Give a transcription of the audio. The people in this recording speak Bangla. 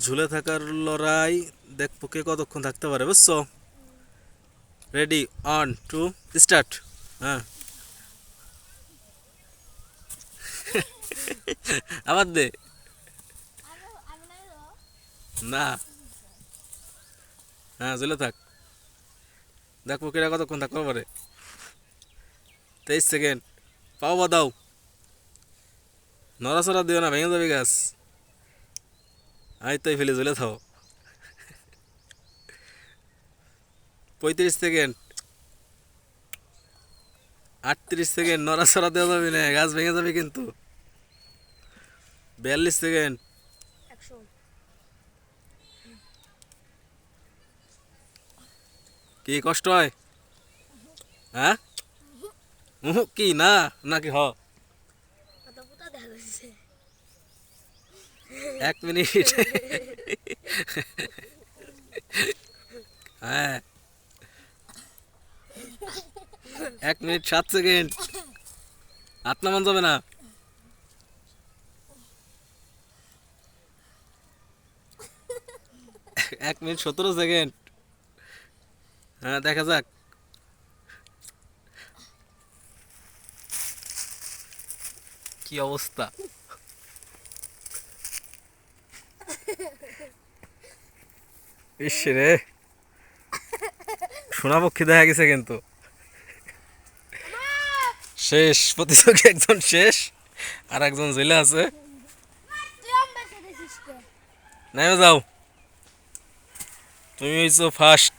ঝুলে থাকার লড়াই, দেখবো কে কতক্ষণ থাকতে পারে, বুঝছো? Ready, on to start. হ্যাঁ, আবার দে। না, হ্যাঁ ঝুলে থাক, দেখবো কেটা কতক্ষণ থাকতে পারে। 23 সেকেন্ড। পাও বা দাও, নড়াচড়া দিও না, ভেঙে যাবে গাছ। আই তাই ফেলে ঝুলে থাও। 35 সেকেন্ড। 38 সেকেন্ড, নড়াচড়া দেওয়া যাবে না, গাছ ভেঙে যাবে কিন্তু। 42 সেকেন্ড। কি কষ্ট হয়? হ্যাঁ, কি না, নাকি হ? 1 মিনিট। হ্যাঁ, 1 মিনিট 7 সেকেন্ড। হাত নামান যাবে না। 1 মিনিট 17 সেকেন্ড। হ্যাঁ, দেখা যাক। কি অবস্থা! ইস রে, সোনাপক্ষী দেখা গেছে কিন্তু। শেষ প্রতিযোগী একজন শেষ, আর একজন জেলে আছে। নেমে যাও, তুমি হইছো ফার্স্ট।